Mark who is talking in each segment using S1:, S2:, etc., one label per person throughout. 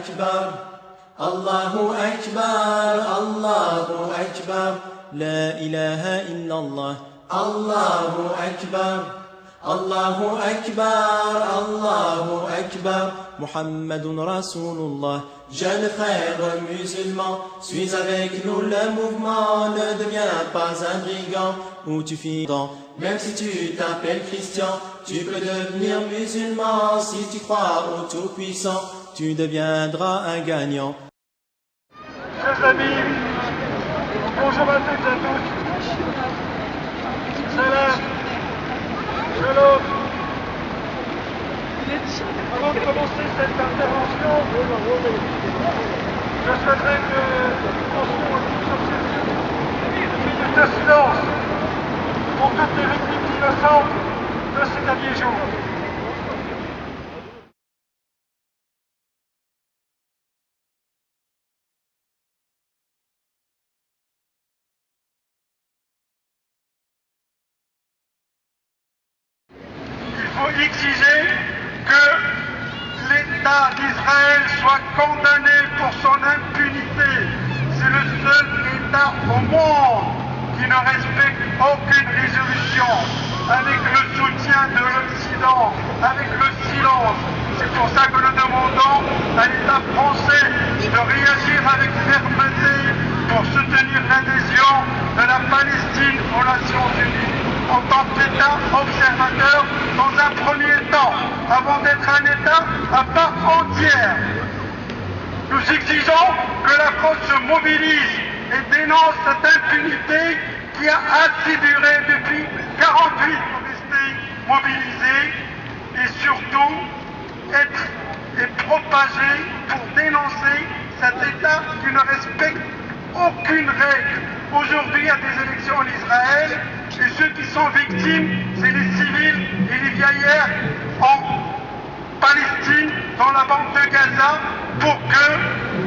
S1: أكبر الله أكبر الله أكبر لا إله إلا الله الله أكبر الله أكبر الله أكبر محمد رسول الله. Jeunes frères musulmans, suis avec nous le mouvement, ne deviens pas un brigand ou tu finis. Même si tu t'appelles Christian, tu peux devenir musulman. Si tu crois au Tout-Puissant, tu deviendras un gagnant.
S2: Chers amis, bonjour à toutes et à tous. Salam, shalom. Avant de commencer cette intervention, je souhaiterais que nous pensions sur ces minutes de silence pour toutes les victimes innocentes de ces derniers jours. Il faut exiger que l'État d'Israël soit condamné pour son impunité. C'est le seul État au monde qui ne respecte aucune résolution, avec le soutien de l'Occident, avec le silence. C'est pour ça que nous demandons à l'État français de réagir avec fermeté pour soutenir l'adhésion de la Palestine aux Nations Unies en tant qu'État observateur dans un premier temps, avant d'être un État à part entière. Nous exigeons que la France se mobilise et dénonce cette impunité qui a assez duré depuis 48 pour rester mobilisée et surtout être et propager pour dénoncer cet État qui ne respecte aucune règle. Aujourd'hui, il y a des élections en Israël et ceux qui sont victimes, c'est les civils et les vieillards en Palestine, dans la bande de Gaza, pour que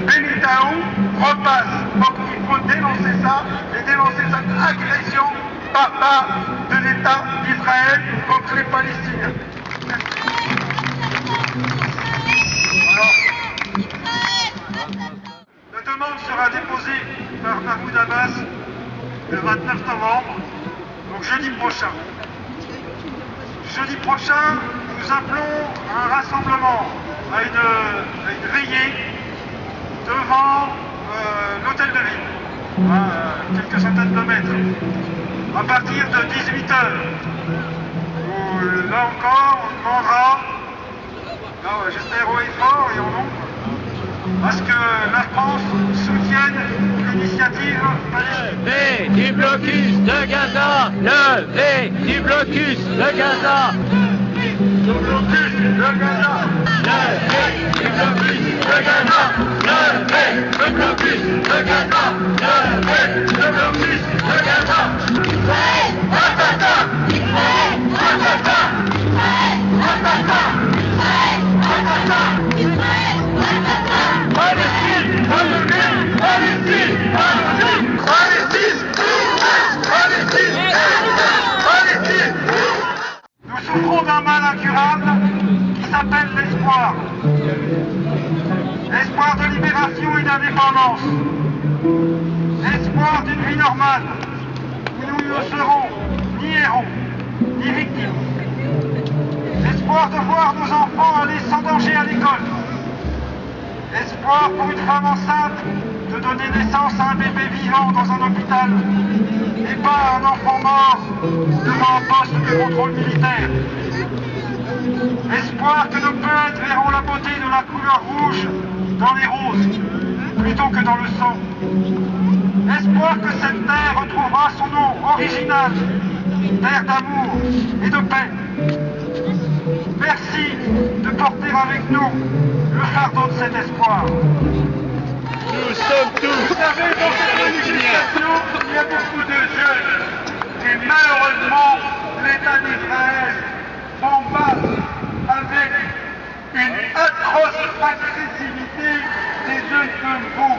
S2: Benitaou repasse. Donc il faut dénoncer ça et dénoncer cette agression barbare de l'État d'Israël contre les Palestiniens. Alors, la demande sera déposée par Mahmoud Abbas le 29 novembre, donc jeudi prochain. Jeudi prochain, nous appelons à un rassemblement, à une veillée devant l'hôtel de ville, à quelques centaines de mètres, à partir de 18h. Là encore, on demandera, j'espère haut et fort et en nombre, à ce que la France soutienne l'initiative palestinienne.
S3: Levez du blocus de Gaza! Levez du blocus de Gaza!
S2: Le blocus de Gaza!
S3: Levez du blocus de Gaza! Levez le blocus de Gaza! Levez le blocus de Gaza! Israël, Ratata! Israël, Ratata! Israël, Ratata! Israël, Ratata! Israël, Ratata! Palestine, Palestine, Palestine, Palestine, Palestine, Palestine, Palestine.
S2: Nous souffrons d'un mal incurable qui s'appelle l'espoir. Espoir de libération et d'indépendance. Espoir d'une vie normale où nous ne serons ni héros, ni victimes. Espoir de voir nos enfants aller sans danger à l'école. Espoir pour une femme enceinte de donner naissance à un bébé vivant dans un hôpital et pas à un enfant mort devant un poste de contrôle militaire. Espoir que nos peintres verront la beauté de la couleur rouge dans les roses plutôt que dans le sang. Espoir que cette terre retrouvera son nom original, terre d'amour et de paix. Merci de porter avec nous le fardeau de cet espoir.
S3: Nous sommes tous.
S2: Vous savez, dans cette manifestation, il y a beaucoup de jeunes. Et malheureusement, l'État d'Israël bombarde avec une atroce agressivité des jeunes comme vous,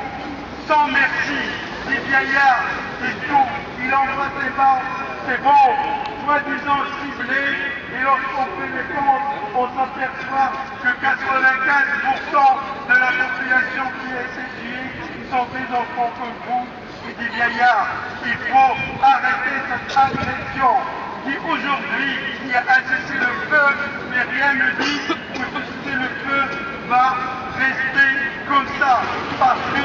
S2: sans merci, des vieillards, des tout. Il envoie des balles, c'est bon, soi-disant ciblés, et lorsqu'on fait les comptes, on s'aperçoit que 95% de la population enfants comme vous et des vieillards. Il faut arrêter cette agression qui aujourd'hui, il y a un cessez-le-feu, mais rien ne dit que ce cessez-le-feu va rester comme ça. Parce que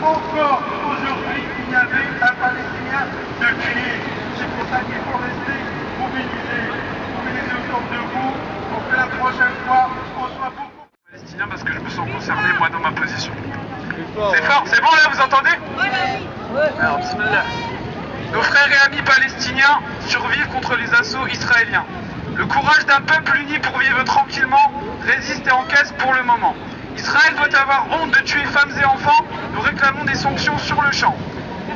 S2: encore aujourd'hui, il y avait un Palestinien de tué. C'est pour ça qu'il faut rester mobilisés autour de vous pour que la prochaine fois, on soit beaucoup palestinien parce que je me sens concerné, moi, dans ma position. C'est fort, c'est bon là, vous entendez? Alors, bismillah. Nos frères et amis palestiniens survivent contre les assauts israéliens. Le courage d'un peuple uni pour vivre tranquillement résiste et encaisse pour le moment. Israël doit avoir honte de tuer femmes et enfants. Nous réclamons des sanctions sur le champ.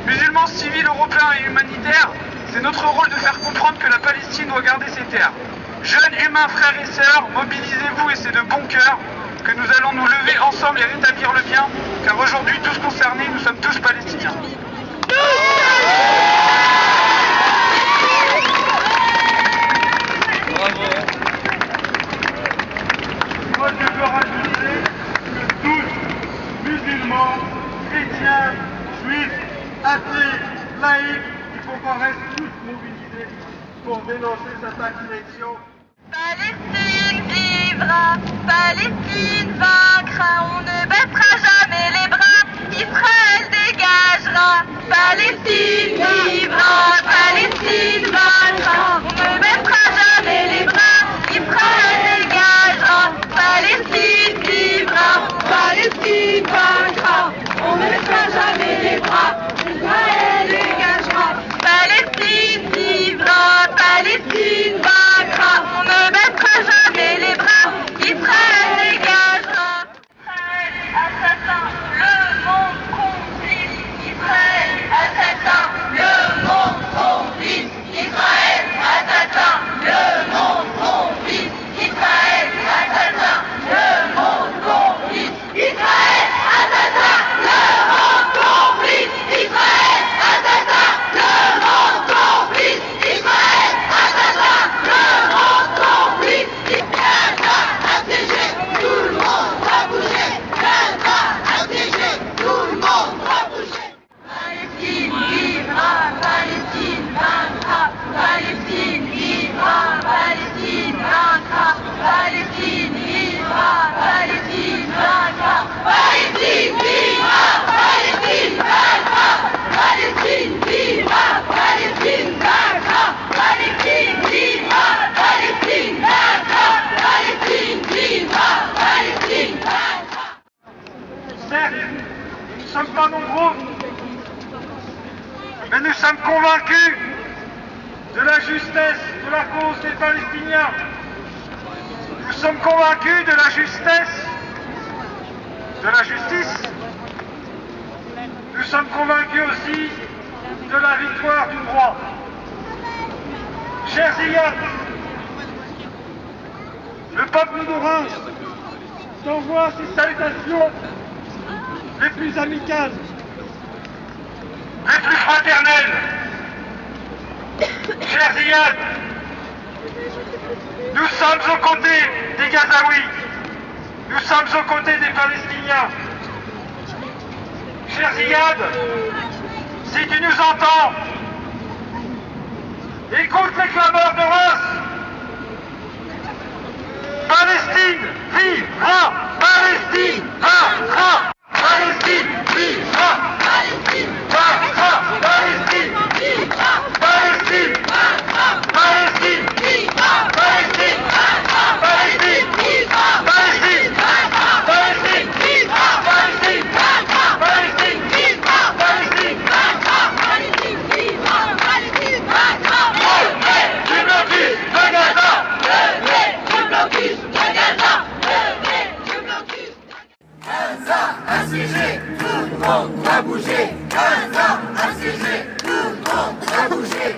S2: Musulmans, civils, européens et humanitaires, c'est notre rôle de faire comprendre que la Palestine doit garder ses terres. Jeunes humains, frères et sœurs, mobilisez-vous et c'est de bon cœur que nous allons nous lever ensemble et rétablir le bien, car aujourd'hui, tous concernés, nous sommes tous palestiniens. Moi, je veux rajouter que tous, musulmans, chrétiens, juifs, athées, laïcs, il faut qu'on reste tous mobilisés pour dénoncer cette agression.
S4: Palestine vivra, Palestine vaincra, on ne baissera jamais les bras, Israël dégagera. Palestine vivra, Palestine vaincra, on ne baissera jamais les bras, Israël dégagera. Palestine vivra, Palestine vaincra, on ne baissera jamais les bras, Israël dégagera. Palestine vivra, Palestine vaincra, on ne baissera jamais les bras, Israël dégagera. Israël assassin, le monde complice, Israël assassin, le monde complice, Israël assassin, le monde complice, Israël assassin, le monde complice, Israël assassin, le monde complice, Israël assassin, le monde complice, Israël assassin, le monde complice, Gaza assiégé, tout le monde va bouger, Gaza assiégé, tout le monde va bouger. Palestine vivra, Palestine vaincra, Palestine vivra, Palestine vaincra, Palestine vivra, Palestine vaincra, Palestine vivra, Palestine vaincra, Palestine vivra, Palestine vaincra, Palestine vivra, Palestine vaincra, Palestine vivra, Palestine vaincra.
S2: Certes, nous ne sommes pas nombreux, mais nous sommes convaincus de la justesse de la cause des Palestiniens. Nous sommes convaincus de la justesse, de la justice. Nous sommes convaincus aussi de la victoire du droit. Chers Ziyad, le peuple douloureuse t'envoie ses salutations les plus amicales, les plus fraternelles. Chers Ziyad, nous sommes aux côtés des Gazaouis, nous sommes aux côtés des Palestiniens. Chers Ziyad, si tu nous entends, écoute les clameurs de race. Palestine vivra, Palestine vaincra, Palestine vivra, Palestine vaincra, Palestine vivra, Palestine vaincra, Palestine vivra, Palestine vaincra, Palestine vivra, Palestine vaincra, Palestine vivra, Palestine vaincra, Palestine vivra, Palestine vaincra, Palestine vivra, Palestine vaincra. Levez du blocus de Gaza, levez du blocus de Gaza, levez du blocus. Gaza assiégé, tout le monde va bouger. Gaza assiégé, tout le monde va bouger.